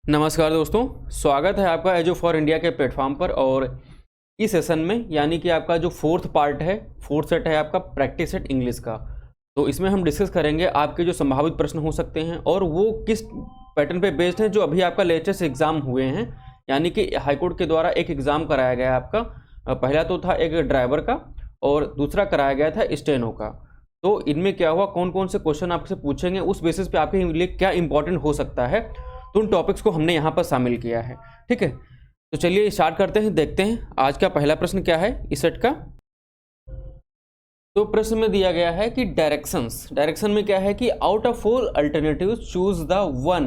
नमस्कार दोस्तों, स्वागत है आपका एजो फॉर इंडिया के प्लेटफॉर्म पर। और इस सेशन में यानी कि आपका जो फोर्थ सेट है आपका प्रैक्टिस सेट इंग्लिश का। तो इसमें हम डिस्कस करेंगे आपके जो संभावित प्रश्न हो सकते हैं और वो किस पैटर्न पे बेस्ड हैं जो अभी आपका लेटेस्ट एग्जाम हुए हैं। यानी कि हाईकोर्ट के द्वारा एक एग्ज़ाम कराया गया आपका, पहला तो था एक ड्राइवर का और दूसरा कराया गया था स्टेनो का। तो इनमें क्या हुआ, कौन कौन से क्वेश्चन आपसे पूछेंगे, उस बेसिस पे आपके लिए क्या इंपॉर्टेंट हो सकता है, तो उन टॉपिक्स को हमने यहाँ पर शामिल किया है। ठीक है, तो चलिए स्टार्ट करते हैं, देखते हैं आज का पहला प्रश्न क्या है इस सेट का। तो प्रश्न में दिया गया है कि डायरेक्शन में क्या है कि out of 4 alternatives choose the one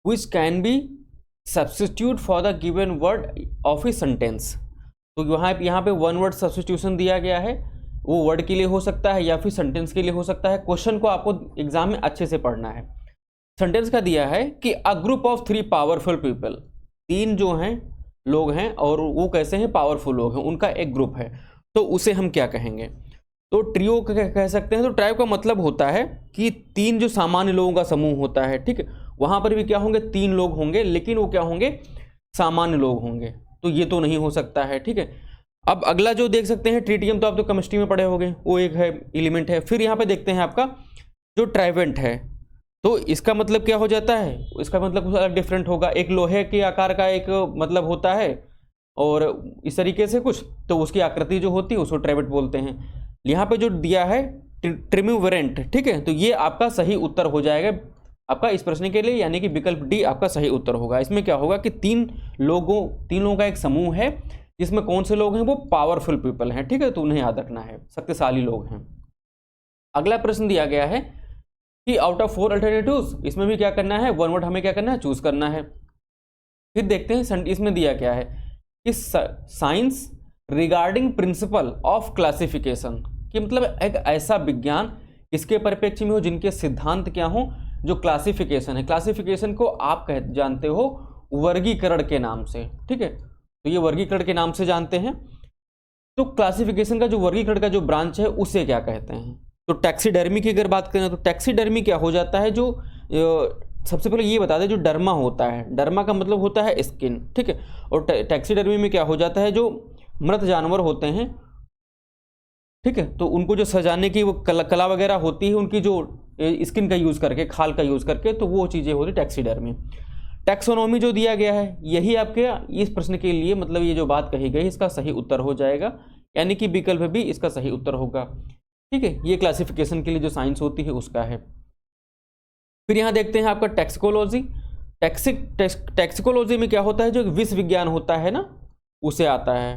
which can be substitute for the given word of a sentence. तो यहाँ पे वन वर्ड सब्स्टिट्यूशन दिया गया है, वो वर्ड के लिए हो सकता है या फिर सेंटेंस के लिए हो सकता है। क्वेश्चन को आपको एग्जाम में अच्छे से पढ़ना है। सेंटेंस का दिया है कि a group of 3 powerful people, 3 जो हैं लोग हैं और वो कैसे हैं, पावरफुल लोग हैं, उनका एक ग्रुप है, तो उसे हम क्या कहेंगे। तो ट्रियो कह सकते हैं। तो ट्राइब का मतलब होता है कि 3 जो सामान्य लोगों का समूह होता है। ठीक है, वहां पर भी क्या होंगे, 3 लोग होंगे, लेकिन वो क्या होंगे, सामान्य लोग होंगे। तो ये तो नहीं हो सकता है। ठीक है, अब अगला जो देख सकते हैं ट्रिटियम, तो आप तो केमिस्ट्री में पढ़े होंगे, वो एक है एलिमेंट है। फिर यहाँ पे देखते हैं आपका जो ट्राइवेंट है, तो इसका मतलब क्या हो जाता है, इसका मतलब कुछ अलग डिफरेंट होगा। एक लोहे के आकार का एक मतलब होता है और इस तरीके से कुछ, तो उसकी आकृति जो होती है उसको ट्राइवेट बोलते हैं। यहाँ पे जो दिया है ट्रिम्युवेरेंट, ठीक है, तो ये आपका सही उत्तर हो जाएगा आपका इस प्रश्न के लिए, यानी कि विकल्प डी आपका सही उत्तर होगा। इसमें क्या होगा कि 3 लोगों का एक समूह है, जिसमें कौन से लोग हैं, वो पावरफुल पीपल हैं। ठीक है, तो उन्हें याद रखना है, शक्तिशाली लोग हैं। अगला प्रश्न दिया गया है कि आउट ऑफ 4 अल्टरनेटिव्स, इसमें भी क्या करना है, वन वर्ड हमें क्या करना है, चूज करना है। फिर देखते हैं इसमें दिया क्या है कि science regarding principle of classification, कि मतलब एक ऐसा विज्ञान इसके परिप्रेक्ष्य में हो जिनके सिद्धांत क्या हो, जो क्लासिफिकेशन है। क्लासिफिकेशन को आप जानते हो वर्गीकरण के नाम से। ठीक है, तो ये वर्गीकरण के नाम से जानते हैं। तो क्लासिफिकेशन का जो वर्गीकरण का जो ब्रांच है उसे क्या कहते हैं। तो टैक्सीडर्मी की अगर बात करें तो टैक्सीडर्मी क्या हो जाता है, जो सबसे पहले ये बता दें, जो डर्मा होता है, डर्मा का मतलब होता है स्किन। ठीक है, और टैक्सीडर्मी में क्या हो जाता है, जो मृत जानवर होते हैं, ठीक है, तो उनको जो सजाने की वो कला वगैरह होती है, उनकी जो स्किन का यूज़ करके, खाल का यूज़ करके, तो वो चीज़ें होती है टैक्सीडर्मी। टैक्सोनॉमी जो दिया गया है, यही आपके इस प्रश्न के लिए मतलब ये जो बात कही गई इसका सही उत्तर हो जाएगा, यानी कि विकल्प भी इसका सही उत्तर होगा। ठीक है, ये क्लासिफिकेशन के लिए जो साइंस होती है उसका है। फिर यहाँ देखते हैं आपका टैक्सिकोलॉजी। टैक्सिकोलॉजी में क्या होता है, जो विश्व विज्ञान होता है ना, उसे आता है।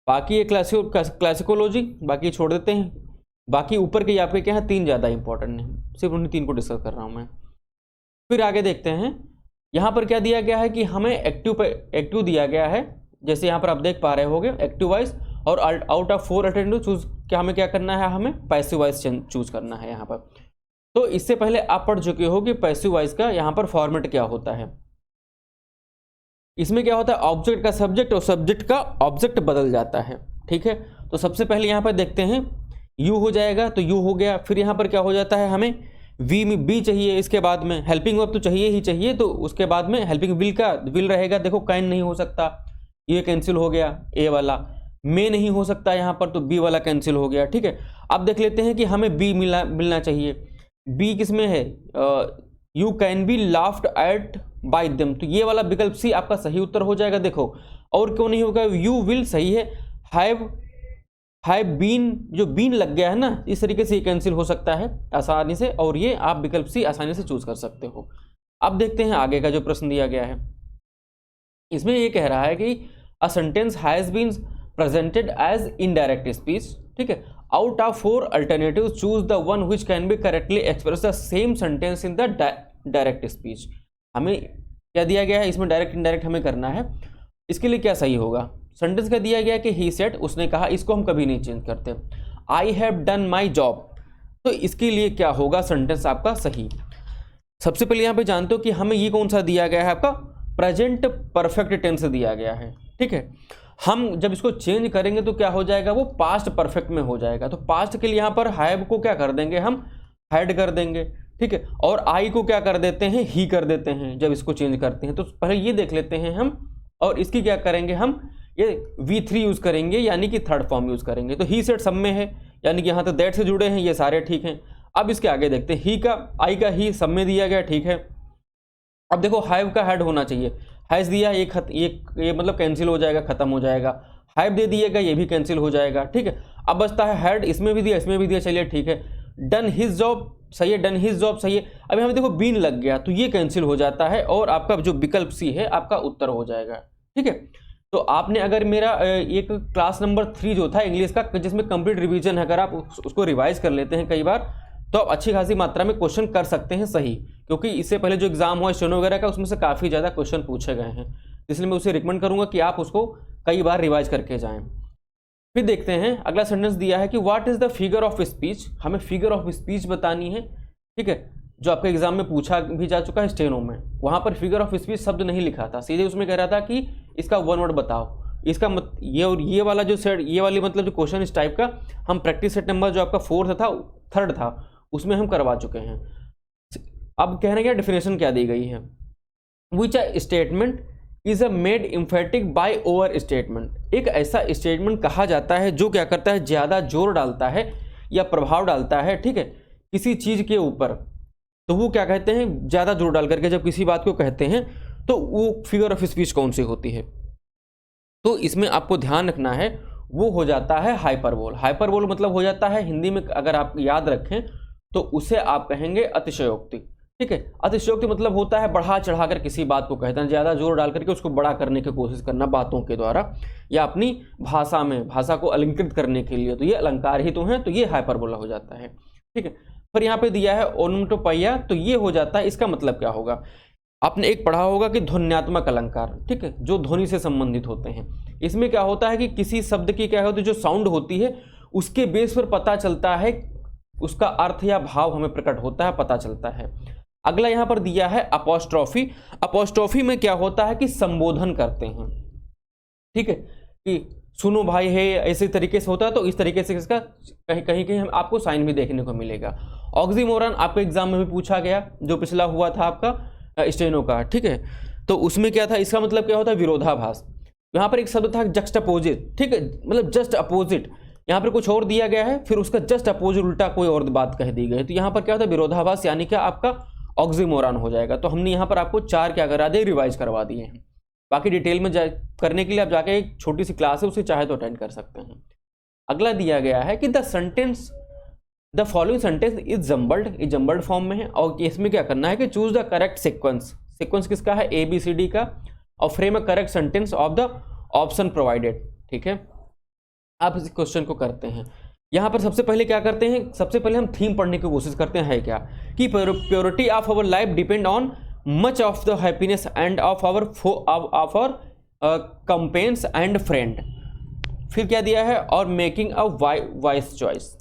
बाकी ये क्लासिकोलॉजी बाकी छोड़ देते हैं। बाकी ऊपर के आपके क्या है, 3 ज़्यादा इंपॉर्टेंट है, सिर्फ उन्हीं 3 को डिस्कस कर रहा हूँ मैं। फिर आगे देखते हैं, यहाँ पर क्या दिया गया है कि हमें एक्टिव दिया गया है, जैसे यहाँ पर आप देख पा रहे होगे एक्टिव वाइज, और आउट ऑफ 4 अल्टरनेटिव चूज क्या हमें क्या करना है, हमें पैसिव वाइज चूज करना है यहाँ पर। तो इससे पहले आप पढ़ चुके हो कि पैसिव वाइज का यहाँ पर फॉर्मेट क्या होता है। इसमें क्या होता है, ऑब्जेक्ट का सब्जेक्ट और सब्जेक्ट का ऑब्जेक्ट बदल जाता है। ठीक है, तो सबसे पहले यहाँ पर देखते हैं यू हो जाएगा, तो यू हो गया। फिर यहाँ पर क्या हो जाता है, हमें वी में बी चाहिए, इसके बाद में हेल्पिंग वर्ब तो चाहिए ही चाहिए, तो उसके बाद में हेल्पिंग विल रहेगा। देखो कैन नहीं हो सकता, ये कैंसिल हो गया, ए वाला में नहीं हो सकता यहाँ पर, तो बी वाला कैंसिल हो गया। ठीक है, अब देख लेते हैं कि हमें बी मिलना चाहिए। बी किस में है, you can be laughed eight bye them, तो ये वाला विकल्प सी आपका सही उत्तर हो जाएगा। देखो और क्यों नहीं होगा, यू विल सही है, हैव बीन, जो बीन लग गया है ना, इस तरीके से ये कैंसिल हो सकता है आसानी से, और ये आप विकल्प सी आसानी से चूज कर सकते हो। अब देखते हैं आगे का जो प्रश्न दिया गया है। इसमें ये कह रहा है कि a sentence has been presented as indirect speech. ठीक है, out of 4 alternative choose the one which can be correctly express the same sentence in the direct speech. हमें क्या दिया गया है, इसमें डायरेक्ट इनडायरेक्ट हमें करना है। इसके लिए क्या सही होगा, सेंटेंस का दिया गया कि ही सेड, उसने कहा, इसको हम कभी नहीं चेंज करते। I have done my job, तो इसके लिए क्या होगा, सेंटेंस आपका सही। सबसे पहले यहाँ पे जानते हो कि हमें ये कौन सा दिया गया है, आपका प्रेजेंट परफेक्ट टेंस दिया गया है। ठीक है, हम जब इसको चेंज करेंगे तो क्या हो जाएगा, वो पास्ट परफेक्ट में हो जाएगा। तो पास्ट के लिए यहाँ पर हैव को क्या कर देंगे, हम हैड कर देंगे। ठीक है। और आई को क्या कर देते हैं, ही कर देते हैं जब इसको चेंज करते हैं। तो पहले ये देख लेते हैं हम, और इसकी क्या करेंगे हम, ये V3 यूज करेंगे, यानी कि थर्ड फॉर्म यूज करेंगे। तो ही सेट सब में है, यानी कि यहाँ तक दैट से जुड़े हैं, ये सारे ठीक हैं। अब इसके आगे देखते हैं, ही का, आई का ही सब में दिया गया, ठीक है। अब देखो हैव का हैड होना चाहिए, हैज दिया, ये मतलब कैंसिल हो जाएगा, खत्म हो जाएगा। हैव दे दिएगा, ये भी कैंसिल हो जाएगा, ठीक है। अब बचता है हैड, इसमें भी दिया, इसमें भी दिया, चलिए ठीक है। डन हिज जॉब सही है, डन हिज जॉब सही है। अभी हमें देखो बीन लग गया, तो ये कैंसिल हो जाता है, और आपका जो विकल्प सी है आपका उत्तर हो जाएगा, ठीक है। तो आपने अगर मेरा एक क्लास नंबर 3 जो था इंग्लिश का, जिसमें कंप्लीट रिवीजन है, अगर आप उसको रिवाइज कर लेते हैं कई बार, तो आप अच्छी खासी मात्रा में क्वेश्चन कर सकते हैं सही, क्योंकि इससे पहले जो एग्जाम हुआ स्टेनो वगैरह का, उसमें से काफ़ी ज़्यादा क्वेश्चन पूछे गए हैं। इसलिए मैं उसे रिकमेंड करूंगा कि आप उसको कई बार रिवाइज करके जाएं। फिर देखते हैं अगला सेंटेंस दिया है कि what is the figure of speech, हमें फिगर ऑफ स्पीच बतानी है, ठीक है। जो आपके एग्जाम में पूछा भी जा चुका है स्टेनो में, वहां पर फिगर ऑफ स्पीच शब्द नहीं लिखा था, सीधे उसमें कह रहा था कि इसका वन वर्ड बताओ। इसका ये और ये वाला जो सेट, ये वाली मतलब जो क्वेश्चन इस टाइप का, हम प्रैक्टिस सेट नंबर जो आपका 4th था, 3rd था, उसमें हम करवा चुके हैं। अब कहने क्या डेफिनेशन क्या दी गई है, which a statement is a made emphatic by overstatement. एक ऐसा स्टेटमेंट कहा जाता है जो क्या करता है, ज्यादा जोर डालता है या प्रभाव डालता है, ठीक है, किसी चीज के ऊपर। तो वो क्या कहते हैं, ज्यादा जोर डाल करके जब किसी बात को कहते हैं, तो वो फिगर ऑफ स्पीच कौन सी होती है। तो इसमें आपको ध्यान रखना है, वो हो जाता है हाइपरबोल। हाइपरबोल मतलब हो जाता है हिंदी में, अगर आप याद रखें तो उसे आप कहेंगे अतिशयोक्ति, ठीक है। अतिशयोक्ति मतलब होता है बढ़ा चढ़ा कर किसी बात को कहते हैं, ज्यादा जोर डाल करके उसको बड़ा करने की कोशिश करना बातों के द्वारा, या अपनी भाषा में, भाषा को अलंकृत करने के लिए। तो ये अलंकार ही तो है, तो ये हाइपरबोला हो जाता है, ठीक है। फिर यहाँ पे दिया है ओनोमटोपोइया, तो ये हो जाता है, इसका मतलब क्या होगा, आपने एक पढ़ा होगा कि ध्वन्यात्मक अलंकार, ठीक है, जो ध्वनि से संबंधित होते हैं। इसमें क्या होता है कि किसी शब्द की क्या होती है, जो साउंड होती है, उसके बेस पर पता चलता है, उसका अर्थ या भाव हमें प्रकट होता है, पता चलता है। अगला यहां पर दिया है अपोस्ट्रोफी। अपोस्ट्रोफी में क्या होता है कि संबोधन करते हैं, ठीक है, कि सुनो भाई है, ऐसे तरीके से होता है। तो इस तरीके से इसका कहीं कहीं हम आपको साइन भी देखने को मिलेगा। ऑक्सीमोरन आपके एग्जाम में भी पूछा गया, जो पिछला हुआ था आपका स्टेनो का, ठीक है। तो उसमें क्या था, इसका मतलब क्या होता है, विरोधाभास। यहाँ पर एक शब्द था जक्सटापोजिट, ठीक है, मतलब जस्ट अपोजिट। यहाँ पर कुछ और दिया गया है, फिर उसका जस्ट अपोजिट उल्टा कोई और बात कह दी गई, तो यहाँ पर क्या होता है, विरोधाभास, यानी कि आपका ऑक्सीमोरन हो जाएगा। तो हमने यहाँ पर आपको 4 क्या करा दिए, रिवाइज करवा दिए हैं। बाकी डिटेल में करने के लिए आप जाके एक छोटी सी क्लास है, उसे चाहे तो अटेंड कर सकते हैं। अगला दिया गया है कि the following sentence is jumbled form में है, और इसमें क्या करना है कि चूज द करेक्ट सीक्वेंस किसका है, ABCD का, और frame a correct sentence of the option provided, ठीक है। आप इस क्वेश्चन को करते हैं। यहाँ पर सबसे पहले क्या करते हैं, सबसे पहले हम थीम पढ़ने की कोशिश करते हैं, है क्या कि purity of our life depend on much of the happiness and of our companions and friend. फिर क्या दिया है, और मेकिंग अ वाइस चॉइस।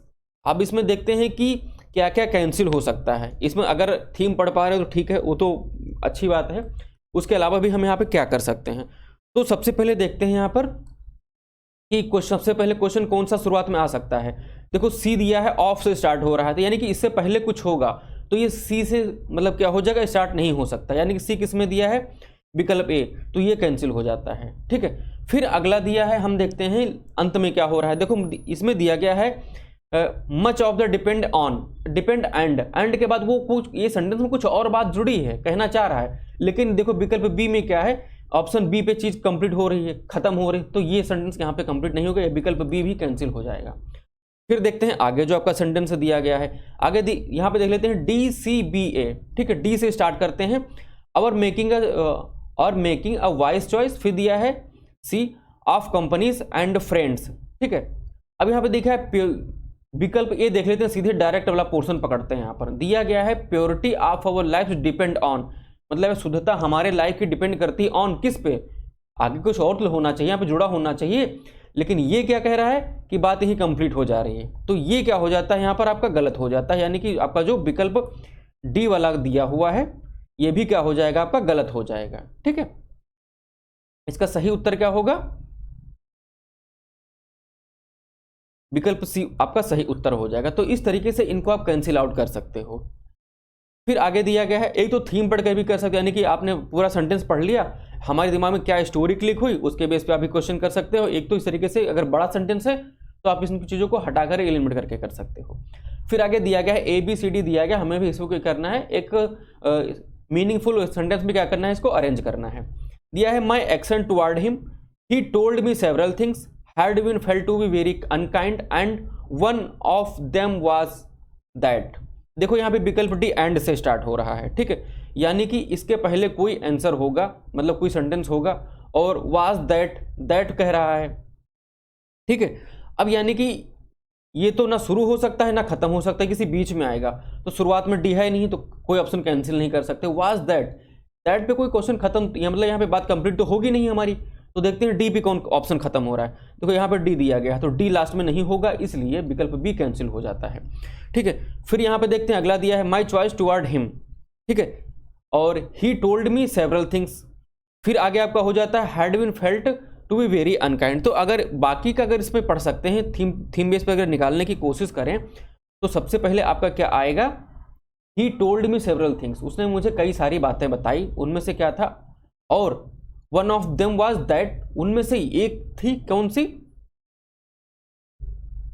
अब इसमें देखते हैं कि क्या क्या कैंसिल हो सकता है। इसमें अगर थीम पढ़ पा रहे हो तो ठीक है, वो तो अच्छी बात है। उसके अलावा भी हम यहाँ पे क्या कर सकते हैं, तो सबसे पहले देखते हैं यहाँ पर कि सबसे पहले क्वेश्चन कौन सा शुरुआत में आ सकता है। देखो सी दिया है, ऑफ से स्टार्ट हो रहा है, तो यानी कि इससे पहले कुछ होगा, तो ये सी से मतलब क्या हो जाएगा, स्टार्ट नहीं हो सकता, यानी कि सी किस में दिया है, विकल्प ए, तो ये कैंसिल हो जाता है, ठीक है। फिर अगला दिया है, हम देखते हैं अंत में क्या हो रहा है। देखो इसमें दिया गया है much of the depend and के बाद वो कुछ, ये सेंटेंस में कुछ और बात जुड़ी है, कहना चाह रहा है, लेकिन देखो विकल्प बी में क्या है, ऑप्शन बी पे चीज कंप्लीट हो रही है, खत्म हो रही है, तो ये सेंटेंस यहाँ पे कंप्लीट नहीं होगा, ये विकल्प बी भी कैंसिल हो जाएगा। फिर देखते हैं आगे जो आपका सेंटेंस दिया गया है, आगे यहाँ पे देख लेते हैं DCBA, ठीक है, डी से स्टार्ट करते हैं, और मेकिंग अ वाइज चॉइस। फिर दिया है सी ऑफ कंपनीज एंड फ्रेंड्स, ठीक है। अब यहाँ पे देखा है विकल्प ए, देख लेते हैं, सीधे डायरेक्ट वाला पोर्शन पकड़ते हैं। यहाँ पर दिया गया है purity of our life depend on, मतलब शुद्धता हमारे लाइफ की डिपेंड करती है ऑन किस पे, आगे कुछ और होना चाहिए, यहाँ पे जुड़ा होना चाहिए, लेकिन ये क्या कह रहा है कि बात यही कंप्लीट हो जा रही है, तो ये क्या हो जाता है, यहाँ पर आपका गलत हो जाता है, यानी कि आपका जो विकल्प डी वाला दिया हुआ है ये भी क्या हो जाएगा, आपका गलत हो जाएगा, ठीक है। इसका सही उत्तर क्या होगा, विकल्प सी आपका सही उत्तर हो जाएगा। तो इस तरीके से इनको आप कैंसिल आउट कर सकते हो। फिर आगे दिया गया है, एक तो थीम पढ़ कर भी कर सकते हो, यानी कि आपने पूरा सेंटेंस पढ़ लिया, हमारे दिमाग में क्या स्टोरी क्लिक हुई उसके बेस पे आप भी क्वेश्चन कर सकते हो। एक तो इस तरीके से अगर बड़ा सेंटेंस है तो आप इन चीज़ों को हटाकर एलिमिनेट करके कर सकते हो। फिर आगे दिया गया है ABCD दिया गया, हमें भी इसको क्या करना है, एक मीनिंगफुल सेंटेंस में क्या करना है, इसको अरेंज करना है। दिया है my action toward him, he told me several things, had been felt to be very unkind and one of them was that. देखो यहाँ पे विकल्प डी एंड से स्टार्ट हो रहा है, ठीक है, यानी कि इसके पहले कोई आंसर होगा, मतलब कोई सेंटेंस होगा, और वाज दैट कह रहा है, ठीक है। अब यानी कि ये तो ना शुरू हो सकता है ना खत्म हो सकता है, किसी बीच में आएगा, तो शुरुआत में डी है नहीं तो कोई ऑप्शन कैंसिल नहीं कर सकते। वाज दैट पे कोई क्वेश्चन खत्म, मतलब यहाँ पे बात कंप्लीट तो होगी नहीं हमारी, तो देखते हैं डी पे कौन ऑप्शन खत्म हो रहा है। देखो यहाँ पे डी दिया गया है तो डी लास्ट में नहीं होगा, इसलिए विकल्प बी कैंसिल हो जाता है, ठीक है। फिर यहाँ पे देखते हैं अगला दिया है माई चॉइस टुवर्ड हिम, ठीक है, और he told me several things. फिर आगे आपका हो जाता है had been felt to be very unkind. तो अगर बाकी का अगर इसमें पढ़ सकते हैं, थीम बेस पर अगर निकालने की कोशिश करें तो सबसे पहले आपका क्या आएगा, ही टोल्ड मी सेवरल थिंग्स, उसने मुझे कई सारी बातें बताई, उनमें से क्या था, और one of them was that, उनमें से एक थी कौन सी,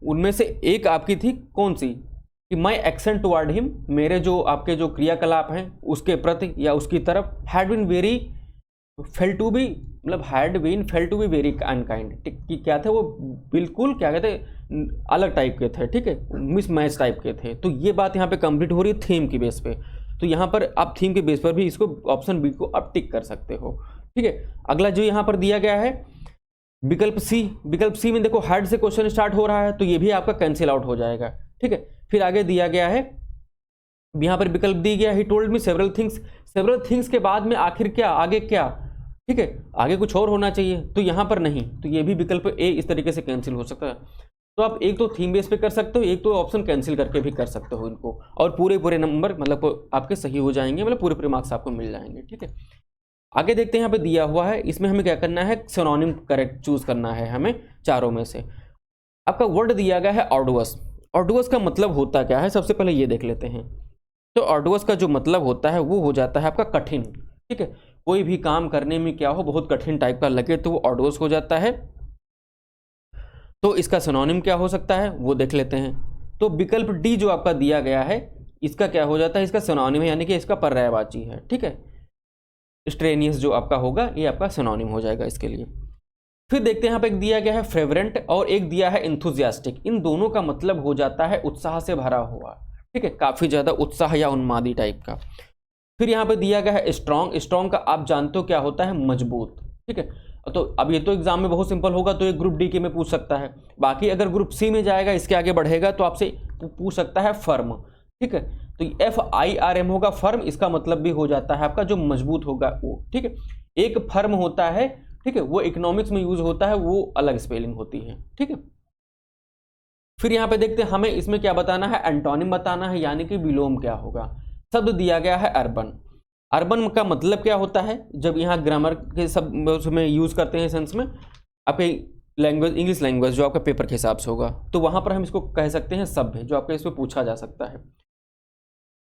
उनमें से एक आपकी थी कौन सी, कि माई एक्शन टुवर्ड हिम, मेरे जो आपके जो क्रियाकलाप हैं उसके प्रति या उसकी तरफ, had been very fail to be, मतलब had been fail to be very unkind, कि क्या थे वो बिल्कुल क्या कहते हैं अलग टाइप के थे, ठीक है, मिसमैच टाइप के थे। तो ये बात यहाँ पे कंप्लीट हो रही है थीम की बेस पे, तो यहाँ पर आप थीम के बेस पर भी इसको ऑप्शन बी को आप टिक कर सकते हो, ठीक है। अगला जो यहाँ पर दिया गया है विकल्प सी में देखो हैड से क्वेश्चन स्टार्ट हो रहा है तो ये भी आपका कैंसिल आउट हो जाएगा, ठीक है। फिर आगे दिया गया है, यहाँ पर विकल्प दी गया ही टोल्ड मी सेवरल थिंग्स के बाद में आखिर क्या, आगे क्या, ठीक है, आगे कुछ और होना चाहिए, तो यहाँ पर नहीं, तो ये भी विकल्प ए इस तरीके से कैंसिल हो सकता है। तो आप एक तो थीम बेस पे कर सकते हो, एक तो ऑप्शन कैंसिल करके भी कर सकते हो इनको, और पूरे नंबर मतलब आपके सही हो जाएंगे, मतलब पूरे मार्क्स आपको मिल जाएंगे, ठीक है। आगे देखते हैं यहाँ पे दिया हुआ है, इसमें हमें क्या करना है, सिनोनिम करेक्ट चूज करना है हमें चारों में से। आपका वर्ड दिया गया है ऑर्डुअस का मतलब होता क्या है, सबसे पहले ये देख लेते हैं। तो ऑर्डुअस का जो मतलब होता है वो हो जाता है आपका कठिन, ठीक है, कोई भी काम करने में क्या हो बहुत कठिन टाइप का लगे तो वो ऑर्डुअस हो जाता है। तो इसका सिनोनिम क्या हो सकता है वो देख लेते हैं। तो विकल्प डी जो आपका दिया गया है इसका क्या हो जाता है, इसका सिनोनिम है, यानी कि इसका पर्यायवाची है, ठीक है, स्ट्रेनियस जो आपका होगा ये आपका सिनोनिम हो जाएगा इसके लिए। फिर देखते हैं यहाँ पे एक दिया गया है फ्रेवरेंट और एक दिया है इंथुजियास्टिक, इन दोनों का मतलब हो जाता है उत्साह से भरा हुआ, ठीक है, काफी ज्यादा उत्साह या उन्मादी टाइप का। फिर यहाँ पे दिया गया है स्ट्रॉन्ग का आप जानते हो क्या होता है, मजबूत, ठीक है। तो अब ये तो एग्जाम में बहुत सिंपल होगा, तो ये ग्रुप डी के में पूछ सकता है, बाकी अगर ग्रुप सी में जाएगा इसके आगे बढ़ेगा तो आपसे पूछ सकता है फर्म, ठीक है। तो FIRM होगा फर्म, इसका मतलब भी हो जाता है आपका जो मजबूत होगा वो, ठीक है। एक फर्म होता है, ठीक है, वो इकोनॉमिक्स में यूज होता है, वो अलग स्पेलिंग होती है, ठीक है। फिर यहाँ पे देखते हैं हमें इसमें क्या बताना है, एंटोनिम बताना है, यानी कि विलोम क्या होगा। शब्द दिया गया है अर्बन का मतलब क्या होता है, जब यहाँ ग्रामर के सब उसमें यूज करते हैं सेंस में, आपके लैंग्वेज इंग्लिश लैंग्वेज जो आपका पेपर के हिसाब से होगा तो वहां पर हम इसको कह सकते हैं सभ्य, जो आपका इसमें पूछा जा सकता है।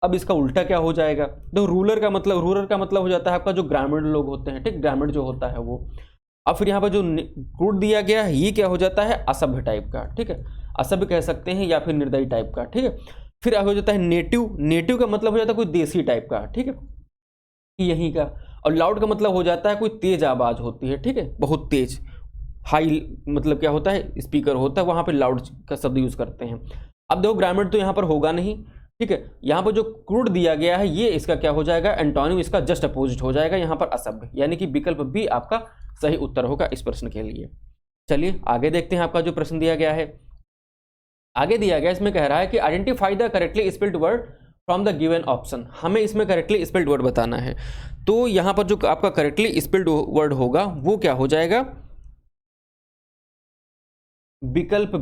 अब इसका उल्टा क्या हो जाएगा, तो रूरल का मतलब हो जाता है आपका जो ग्रामीण लोग होते हैं, ठीक, ग्रामीण जो होता है वो। अब फिर यहाँ पर जो क्रूड दिया गया है ये क्या हो जाता है, असभ्य टाइप का, ठीक है, असभ्य कह सकते हैं या फिर निर्दयी टाइप का, ठीक है। फिर हो जाता है नेटिव का मतलब हो जाता है कोई देसी टाइप का, ठीक है, यहीं का। और लाउड का मतलब हो जाता है कोई तेज आवाज होती है, ठीक है, बहुत तेज, हाई मतलब क्या होता है, स्पीकर होता है, वहां पे लाउड का शब्द यूज करते हैं। अब देखो ग्रामीण तो यहाँ पर होगा नहीं, ठीक है, यहाँ पर जो क्रूड दिया गया है ये इसका क्या हो जाएगा, एंटोनिम इसका जस्ट अपोजिट हो जाएगा, यहाँ पर असभ्य, यानी कि विकल्प बी आपका सही उत्तर होगा इस प्रश्न के लिए। चलिए आगे देखते हैं आपका जो प्रश्न दिया गया है। आगे दिया गया इसमें कह रहा है कि identify the correctly spelled word from the given option, हमें इसमें करेक्टली स्पेल्ड वर्ड बताना है। तो यहाँ पर जो आपका करेक्टली स्पेल्ड वर्ड होगा वो क्या हो जाएगा, विकल्प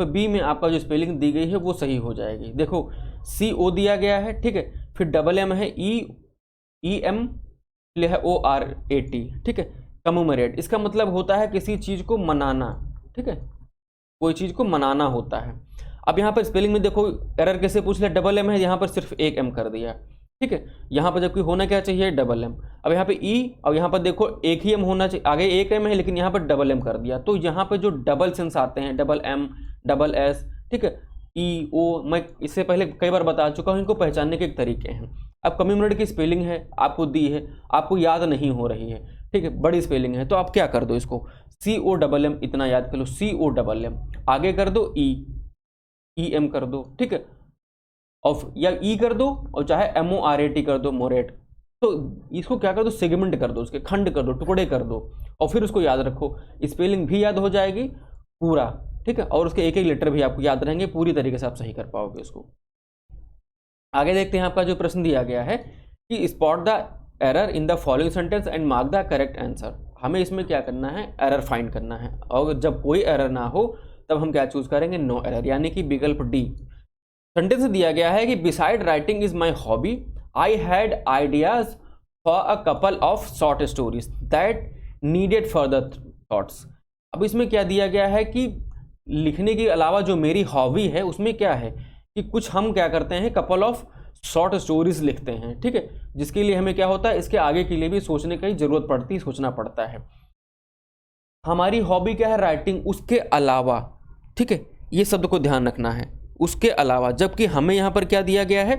बी में आपका जो स्पेलिंग दी गई है वो सही हो जाएगी। देखो CO दिया गया है, ठीक है, फिर MM है, EM है ORAT, ठीक है, कमोमरेट, इसका मतलब होता है किसी चीज को मनाना, ठीक है, कोई चीज को मनाना होता है। अब यहाँ पर स्पेलिंग में देखो एरर कैसे पूछ लिया, डबल एम है, यहाँ पर सिर्फ एक एम कर दिया, ठीक है। यहाँ पर जबकि होना क्या चाहिए, डबल एम। अब यहाँ पे ई, और यहाँ पर देखो एक ही एम होना चाहिए, आगे एक एम है लेकिन यहाँ पर डबल एम कर दिया। तो यहाँ पर जो डबल सेंस आते हैं, डबल एम, डबल एस, ठीक है, ई ओ, मैं इससे पहले कई बार बता चुका हूँ, इनको पहचानने के एक तरीके हैं। अब कम्युनिटी की स्पेलिंग है, आपको दी है, आपको याद नहीं हो रही है, ठीक है, बड़ी स्पेलिंग है, तो आप क्या कर दो, इसको COMM इतना याद कर लो, COMM, आगे कर दो EM कर दो, ठीक है, और या ई कर दो, और चाहे MORAT कर दो, मोरेट। तो इसको क्या कर दो, सेगमेंट कर दो, उसके खंड कर दो, टुकड़े कर दो, और फिर उसको याद रखो, स्पेलिंग भी याद हो जाएगी पूरा, ठीक है, और उसके एक एक लेटर भी आपको याद रहेंगे, पूरी तरीके से आप सही कर पाओगे उसको। आगे देखते हैं, आपका जो प्रश्न दिया गया है कि spot the error in the following sentence and mark the correct answer. हमें इसमें क्या करना है, एरर फाइंड करना है, और जब कोई एरर ना हो तब हम क्या चूज करेंगे, नो एरर, यानी कि विकल्प डी। सेंटेंस दिया गया है कि beside writing is my hobby, I had ideas for a couple of short stories that needed further thoughts. अब इसमें क्या दिया गया है कि लिखने के अलावा जो मेरी हॉबी है उसमें क्या है कि कुछ हम क्या करते हैं, कपल ऑफ शॉर्ट स्टोरीज लिखते हैं, ठीक है, जिसके लिए हमें क्या होता है, इसके आगे के लिए भी सोचने की जरूरत पड़ती है, सोचना पड़ता है। हमारी हॉबी क्या है, राइटिंग, उसके अलावा, ठीक है, ये शब्द को ध्यान रखना है, उसके अलावा, जबकि हमें यहां पर क्या दिया गया है,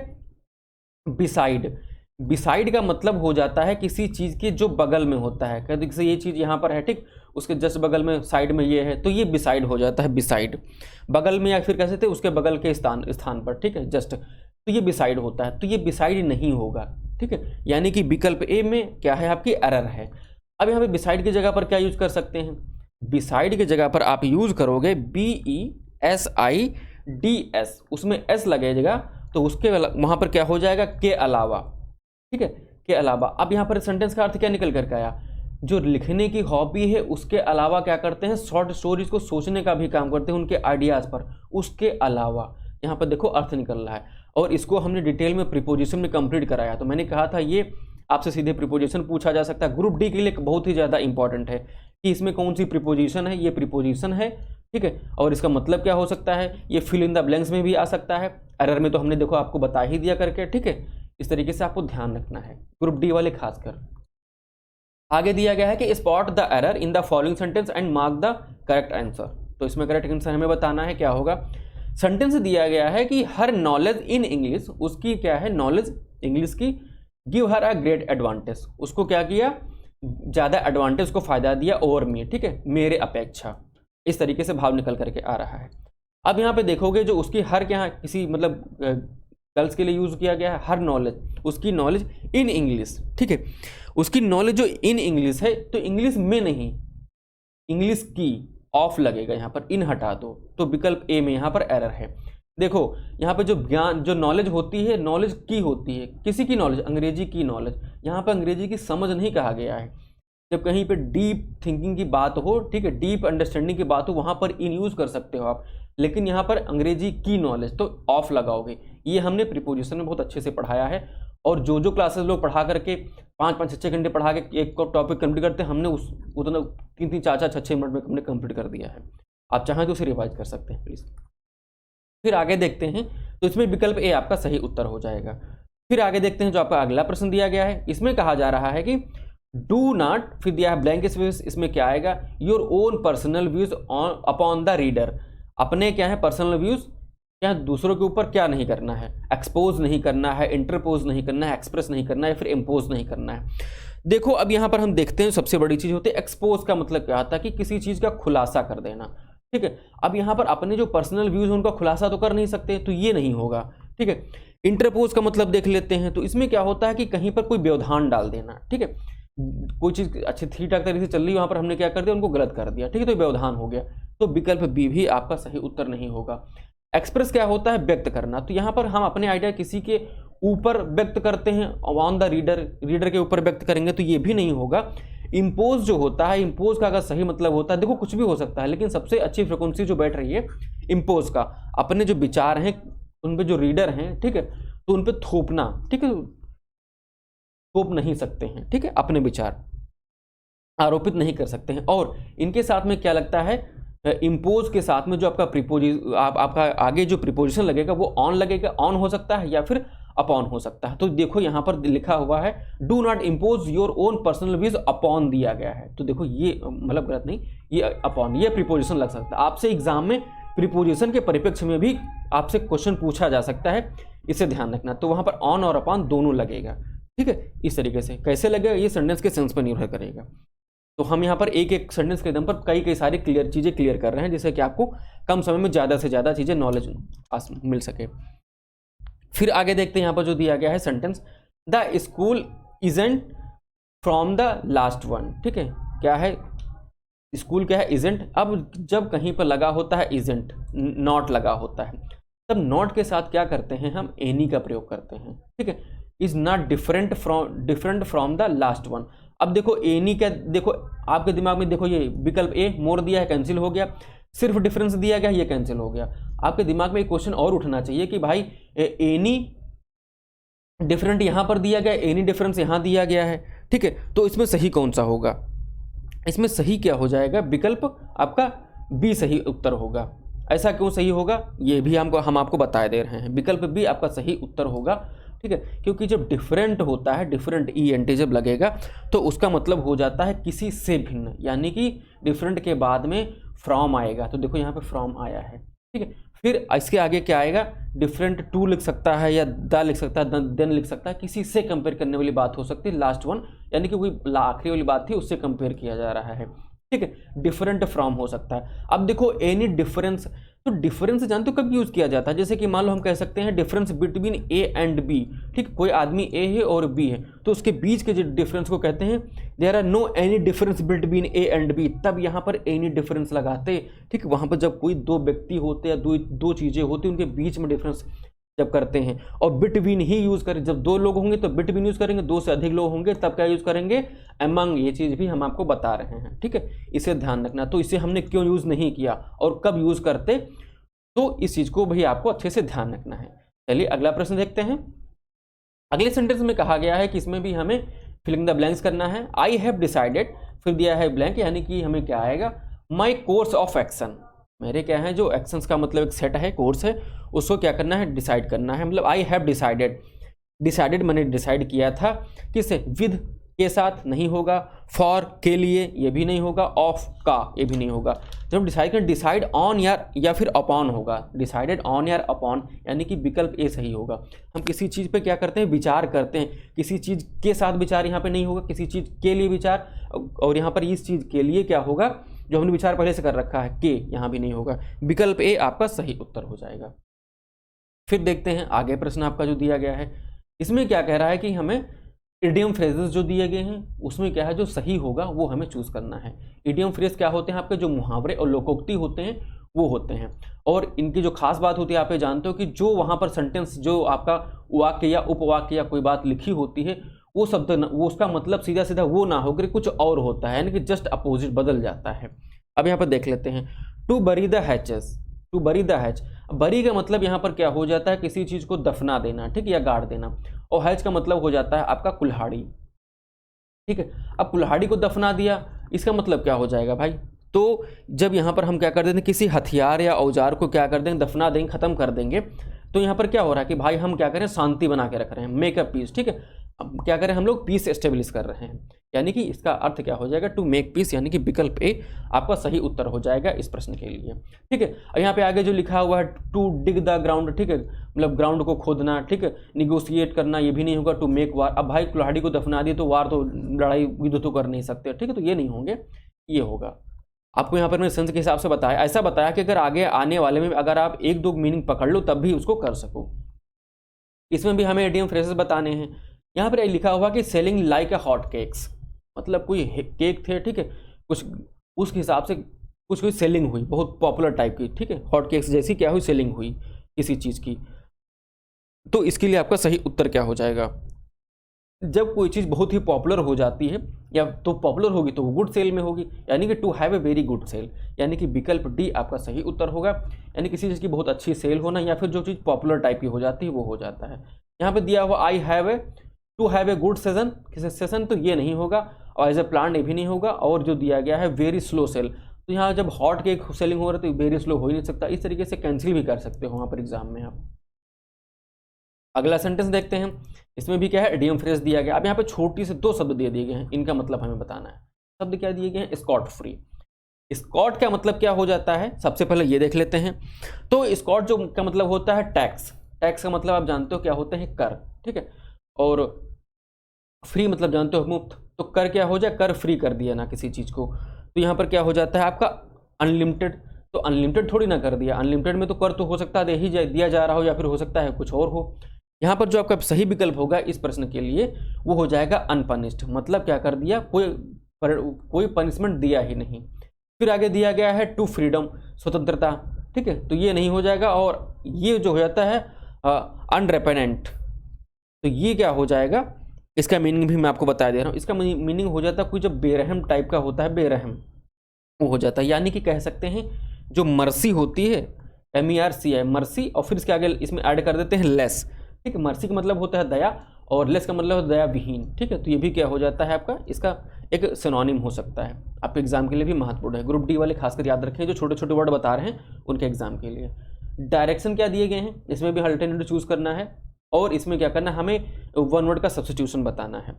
बिसाइड। बिसाइड का मतलब हो जाता है किसी चीज के जो बगल में होता है, कहते जैसे ये चीज यहां पर है, ठीक, उसके जस्ट बगल में साइड में ये है, तो ये बिसाइड हो जाता है, बिसाइड, बगल में, या फिर कह सकते हैं उसके बगल के स्थान पर, ठीक है, जस्ट, तो ये बिसाइड होता है, तो ये बिसाइड नहीं होगा, ठीक है, यानी कि विकल्प ए में क्या है, आपकी एरर है। अब यहाँ पे बिसाइड की जगह पर क्या यूज कर सकते हैं, बिसाइड की जगह पर आप यूज करोगे BESIDS, उसमें एस लगेगा, तो उसके वहां पर क्या हो जाएगा, के अलावा, ठीक है, के अलावा। अब यहाँ पर सेंटेंस का अर्थ क्या निकल करके आया, जो लिखने की हॉबी है उसके अलावा क्या करते हैं, शॉर्ट स्टोरीज को सोचने का भी काम करते हैं, उनके आइडियाज पर, उसके अलावा, यहाँ पर देखो अर्थ निकल रहा है। और इसको हमने डिटेल में प्रीपोजिशन में कंप्लीट कराया, तो मैंने कहा था ये आपसे सीधे प्रीपोजिशन पूछा जा सकता है, ग्रुप डी के लिए बहुत ही ज़्यादा इंपॉर्टेंट है कि इसमें कौन सी प्रीपोजिशन है, ये प्रीपोजिशन है, ठीक है, और इसका मतलब क्या हो सकता है, ये फिल इन द ब्लैंक्स में भी आ सकता है, एरर में तो हमने देखो आपको बता ही दिया करके, ठीक है, इस तरीके से आपको ध्यान रखना है, ग्रुप डी वाले खासकर। आगे दिया गया है कि spot the error in the following sentence and mark the correct answer. तो इसमें करेक्ट आंसर हमें बताना है, क्या होगा, सेंटेंस दिया गया है कि हर नॉलेज इन इंग्लिश, उसकी क्या है, नॉलेज इंग्लिश की, give her a great advantage, उसको क्या किया, ज़्यादा एडवांटेज को फायदा दिया ओवर मी, ठीक है, मेरे अपेक्षा, इस तरीके से भाव निकल करके आ रहा है। अब यहाँ पे देखोगे जो उसकी हर क्या किसी मतलब गर्ल्स के लिए यूज़ किया गया है, हर नॉलेज, उसकी नॉलेज इन इंग्लिश, ठीक है, उसकी नॉलेज जो इन इंग्लिश है, तो इंग्लिश में नहीं, इंग्लिश की, ऑफ लगेगा यहाँ पर, इन हटा दो, तो विकल्प ए में यहाँ पर एरर है। देखो यहाँ पे जो ज्ञान, जो नॉलेज होती है, नॉलेज की होती है, किसी की नॉलेज, अंग्रेजी की नॉलेज, यहाँ पर अंग्रेजी की समझ नहीं कहा गया है। जब कहीं पे डीप थिंकिंग की बात हो, ठीक है, डीप अंडरस्टैंडिंग की बात हो, वहाँ पर इन यूज़ कर सकते हो आप, लेकिन यहाँ पर अंग्रेजी की नॉलेज, तो ऑफ लगाओगे। ये हमने प्रीपोजिशन में बहुत अच्छे से पढ़ाया है, और जो क्लासेस लोग पढ़ा करके 5-5 6 घंटे पढ़ा के एक टॉपिक कंप्लीट करते हैं, हमने उतना 3-3 4-4 6-6 मिनट में हमने कंप्लीट कर दिया है। आप चाहें तो उसे रिवाइज कर सकते हैं प्लीज़। फिर आगे देखते हैं, तो इसमें विकल्प ए आपका सही उत्तर हो जाएगा। फिर आगे देखते हैं जो आपका अगला प्रश्न दिया गया है, इसमें कहा जा रहा है कि डू नॉट, फिर दिया है ब्लैंक स्पेस, इसमें क्या आएगा, your own personal views upon the reader, अपने क्या है पर्सनल व्यूज, क्या दूसरों के ऊपर क्या नहीं करना है, एक्सपोज नहीं करना है, इंटरपोज नहीं करना है, एक्सप्रेस नहीं करना है, फिर इम्पोज नहीं करना है। देखो अब यहाँ पर हम देखते हैं सबसे बड़ी चीज़ होती है एक्सपोज का मतलब क्या होता है कि किसी चीज़ का खुलासा कर देना, ठीक है। अब यहाँ पर अपने जो पर्सनल व्यूज हैं उनका खुलासा तो कर नहीं सकते, तो ये नहीं होगा, ठीक है। इंटरपोज का मतलब देख लेते हैं, तो इसमें क्या होता है कि कहीं पर कोई व्यवधान डाल देना, ठीक है, कोई चीज़ अच्छी ठीक ठाक तरीके से चल रही है, वहाँ पर हमने क्या कर दिया, उनको गलत कर दिया, ठीक है, तो व्यवधान हो गया, तो विकल्प बी भी आपका सही उत्तर नहीं होगा। एक्सप्रेस क्या होता है, व्यक्त करना, तो यहाँ पर हम अपने आइडिया किसी के ऊपर व्यक्त करते हैं, ऑन द रीडर, रीडर के ऊपर व्यक्त करेंगे, तो ये भी नहीं होगा। इम्पोज जो होता है, इम्पोज का अगर सही मतलब होता है, देखो कुछ भी हो सकता है, लेकिन सबसे अच्छी फ्रिक्वेंसी जो बैठ रही है इम्पोज का, अपने जो विचार हैं उन पे जो रीडर हैं, ठीक है, तो उन पे थोपना, ठीक है, थोप नहीं सकते हैं, ठीक है, अपने विचार आरोपित नहीं कर सकते हैं। और इनके साथ में क्या लगता है, इम्पोज के साथ में जो आपका आपका आगे जो प्रीपोजिशन लगेगा वो ऑन लगेगा, ऑन हो सकता है या फिर अपॉन हो सकता है। तो देखो यहाँ पर लिखा हुआ है do not impose your own personal views upon दिया गया है। तो देखो ये मतलब गलत नहीं, ये अपॉन ये प्रीपोजिशन लग सकता है। आपसे एग्जाम में प्रीपोजिशन के परिप्रेक्ष्य में भी आपसे क्वेश्चन पूछा जा सकता है, इसे ध्यान रखना। तो वहाँ पर ऑन और अपॉन दोनों लगेगा, ठीक है। इस तरीके से कैसे लगेगा ये सेंटेंस के सेंस पर निर्भर करेगा। तो हम यहाँ पर एक एक सेंटेंस के दम पर कई सारी चीज़ें क्लियर कर रहे हैं, जिससे कि आपको कम समय में ज़्यादा से ज़्यादा चीज़ें नॉलेज मिल सके। फिर आगे देखते हैं यहाँ पर जो दिया गया है sentence, the school isn't from the last one, ठीक है। क्या है स्कूल, क्या है इजेंट। अब जब कहीं पर लगा होता है इजेंट, नॉट लगा होता है, तब नॉट के साथ क्या करते हैं हम एनी का प्रयोग करते हैं, ठीक है। Is not different from the last one. अब देखो एनी का, देखो आपके दिमाग में देखो ये विकल्प ए मोर दिया है, कैंसिल हो गया। सिर्फ डिफरेंस दिया गया, ये कैंसिल हो गया। आपके दिमाग में एक क्वेश्चन और उठना चाहिए कि भाई एनी डिफरेंट यहां पर दिया गया, एनी डिफरेंस यहां दिया गया है, ठीक है। तो इसमें सही कौन सा होगा? इसमें सही क्या हो जाएगा? विकल्प आपका बी सही उत्तर होगा। ऐसा क्यों सही होगा ये भी हम आपको बता दे रहे हैं। विकल्प बी आपका सही उत्तर होगा, ठीक है। क्योंकि जब डिफरेंट होता है, डिफरेंट ई एन टी जब लगेगा तो उसका मतलब हो जाता है किसी से भिन्न, यानी कि डिफरेंट के बाद में फ्रॉम आएगा। तो देखो यहाँ पे फ्रॉम आया है, ठीक है। फिर इसके आगे क्या आएगा? डिफरेंट टू लिख सकता है या द लिख सकता है, देन लिख सकता है। किसी से कंपेयर करने वाली बात हो सकती है, लास्ट वन, यानी कि कोई आखिरी वाली बात थी उससे कंपेयर किया जा रहा है, ठीक है। डिफरेंट फ्रॉम हो सकता है। अब देखो एनी डिफरेंस, तो डिफरेंस जानते हो कब यूज किया जाता है? जैसे कि मान लो हम कह सकते हैं difference between A and B, ठीक। कोई आदमी ए है और बी है, तो उसके बीच के जो डिफरेंस को कहते हैं there are no any difference between A and B, तब यहाँ पर एनी डिफरेंस लगाते, ठीक। वहाँ पर जब कोई दो व्यक्ति होते या दो चीज़ें होती उनके बीच में डिफरेंस जब करते हैं, और बिटवीन ही यूज करें। जब दो लोग होंगे तो बिटवीन यूज करेंगे, दो से अधिक लोग होंगे तब क्या यूज करेंगे? अमंग। ये चीज़ भी हम आपको बता रहे हैं, ठीक है। इसे ध्यान रखना। तो इसे हमने क्यों यूज नहीं किया और कब यूज करते, तो इस चीज को भी आपको अच्छे से ध्यान रखना है। चलिए अगला प्रश्न देखते हैं। अगले सेंटेंस में कहा गया है कि इसमें भी हमें फिलिंग द ब्लैंक्स करना है। आई हैव डिसाइडेड, फिर दिया है ब्लैंक, यानी कि हमें क्या आएगा? My course of action. मेरे क्या है, जो एक्शंस का मतलब एक सेट है, कोर्स है, उसको क्या करना है? डिसाइड करना है। मतलब आई हैव डिसाइडेड, डिसाइडेड मैंने डिसाइड किया था, किससे? विद के साथ नहीं होगा, फॉर के लिए ये भी नहीं होगा, ऑफ का ये भी नहीं होगा। जब डिसाइड करें, डिसाइड ऑन या फिर अपॉन होगा। डिसाइडेड ऑन या अपॉन, यानी कि विकल्प ए सही होगा। हम किसी चीज़ पे क्या करते हैं? विचार करते हैं। किसी चीज़ के साथ विचार यहाँ पे नहीं होगा, किसी चीज़ के लिए विचार, और यहाँ पर इस चीज़ के लिए क्या होगा? जो हमने विचार पहले से कर रखा है, के, यहाँ भी नहीं होगा। विकल्प ए आपका सही उत्तर हो जाएगा। फिर देखते हैं आगे प्रश्न आपका जो दिया गया है, इसमें क्या कह रहा है कि हमें इडियम फ्रेजेस जो दिए गए हैं उसमें क्या है, जो सही होगा वो हमें चूज करना है। इडियम फ्रेज क्या होते हैं? आपके जो मुहावरे और लोकोक्ति होते हैं वो होते हैं, और इनकी जो खास बात होती है आप ये जानते हो कि जो वहाँ पर सेंटेंस, जो आपका वाक्य या उपवाक्य या कोई बात लिखी होती है, वो शब्द वो उसका मतलब सीधा सीधा वो ना होकर कुछ और होता है, यानी कि जस्ट अपोजिट बदल जाता है। अब यहाँ पर देख लेते हैं, to bury the hatches, to bury the hatch. Bury का मतलब यहाँ पर क्या हो जाता है? किसी चीज़ को दफना देना, ठीक, या गाड़ देना। और हैच का मतलब हो जाता है आपका कुल्हाड़ी, ठीक है। अब कुल्हाड़ी को दफना दिया, इसका मतलब क्या हो जाएगा भाई? तो जब यहाँ पर हम क्या कर देंगे, किसी हथियार या औजार को क्या कर देंगे? दफना देंगे, खत्म कर देंगे। तो यहाँ पर क्या हो रहा है कि भाई हम क्या करें? शांति बना के रख रहे हैं, मेक अ पीस, ठीक है। अब क्या करें हम लोग? पीस एस्टेब्लिश कर रहे हैं, यानी कि इसका अर्थ क्या हो जाएगा? टू मेक पीस, यानी कि विकल्प ए आपका सही उत्तर हो जाएगा इस प्रश्न के लिए, ठीक है। और यहाँ पे आगे जो लिखा हुआ है टू डिग द ग्राउंड, ठीक है, मतलब ग्राउंड को खोदना, ठीक है। निगोशिएट करना, ये भी नहीं होगा। टू मेक वार, अब भाई कुल्हाड़ी को दफना दी तो वार तो लड़ाई युद्ध तो कर नहीं सकते, ठीक है, तो ये नहीं होंगे, ये होगा। आपको यहाँ पर मैंने सेंस के हिसाब से बताया, ऐसा बताया कि अगर आगे आने वाले में अगर आप एक दो मीनिंग पकड़ लो तब भी उसको कर सको। इसमें भी हमें इडियम फ्रेजेस बताने हैं। यहाँ पर लिखा हुआ कि selling like a hot cakes, मतलब कोई केक थे, ठीक है, कुछ उस हिसाब से कुछ कोई सेलिंग हुई बहुत पॉपुलर टाइप की, ठीक है। हॉट केक्स जैसी क्या हुई? सेलिंग हुई किसी चीज़ की। तो इसके लिए आपका सही उत्तर क्या हो जाएगा? जब कोई चीज़ बहुत ही पॉपुलर हो जाती है या तो पॉपुलर होगी तो वो गुड सेल में होगी, यानी कि to have a very good sale, यानी कि विकल्प डी आपका सही उत्तर होगा। यानी किसी चीज़ की बहुत अच्छी सेल होना, या फिर जो चीज़ पॉपुलर टाइप की हो जाती है वो हो जाता है। यहाँ पे दिया हुआ I have a, to have a good session, तो ये नहीं होगा, और एज ए प्लान ये भी नहीं होगा, और जो दिया गया है वेरी स्लो सेल, तो यहाँ जब हॉट केक सेलिंग हो रहा है तो वेरी स्लो हो ही नहीं सकता, इस तरीके से कैंसिल भी कर सकते हो वहाँ पर एग्जाम में आप। अगला सेंटेंस देखते हैं, इसमें भी क्या है, इडियम फ्रेज दिया गया। अब यहाँ पे छोटी से 2 शब्द दे दिए गए हैं, इनका मतलब हमें बताना है। शब्द क्या दिए गए हैं, स्कॉट फ्री। स्कॉट का मतलब क्या हो जाता है, सबसे पहले ये देख लेते हैं। तो स्कॉट जो का मतलब होता है टैक्स, टैक्स का मतलब आप जानते हो क्या होते हैं, कर, ठीक है। और फ्री मतलब जानते हो मुफ्त, तो कर क्या हो जाए, कर फ्री कर दिया ना किसी चीज को, तो यहाँ पर क्या हो जाता है आपका अनलिमिटेड। तो अनलिमिटेड थोड़ी ना कर दिया, अनलिमिटेड में तो कर तो हो सकता है दिया जा रहा हो, या फिर हो सकता है कुछ और हो। यहाँ पर जो आपका सही विकल्प होगा इस प्रश्न के लिए वो हो जाएगा अनपनिश्ड, मतलब क्या कर दिया, कोई पनिशमेंट दिया ही नहीं। फिर आगे दिया गया है टू फ्रीडम, स्वतंत्रता, ठीक है, तो ये नहीं हो जाएगा। और ये जो हो जाता है अनरेपेनेंट, तो ये क्या हो जाएगा, इसका मीनिंग भी मैं आपको बता दे रहा हूँ। इसका मीनिंग हो जाता है कोई जब बेरहम टाइप का होता है, बेरहम वो हो जाता है, यानी कि कह सकते हैं जो मर्सी होती है, MERCI मर्सी, और फिर इसके आगे इसमें ऐड कर देते हैं लेस, ठीक है। मर्सी का मतलब होता है दया, और लेस का मतलब है दया विहीन, ठीक है। तो ये भी क्या हो जाता है आपका, इसका एक सिनोनिम हो सकता है, आपके एग्जाम के लिए भी महत्वपूर्ण है। ग्रुप डी वाले खासकर याद रखें, जो छोटे छोटे वर्ड बता रहे हैं उनके एग्जाम के लिए। डायरेक्शन क्या दिए गए हैं, इसमें भी अल्टरनेटिव चूज करना है, और इसमें क्या करना है, हमें 1 वर्ड का सब्स्टिट्यूशन बताना है।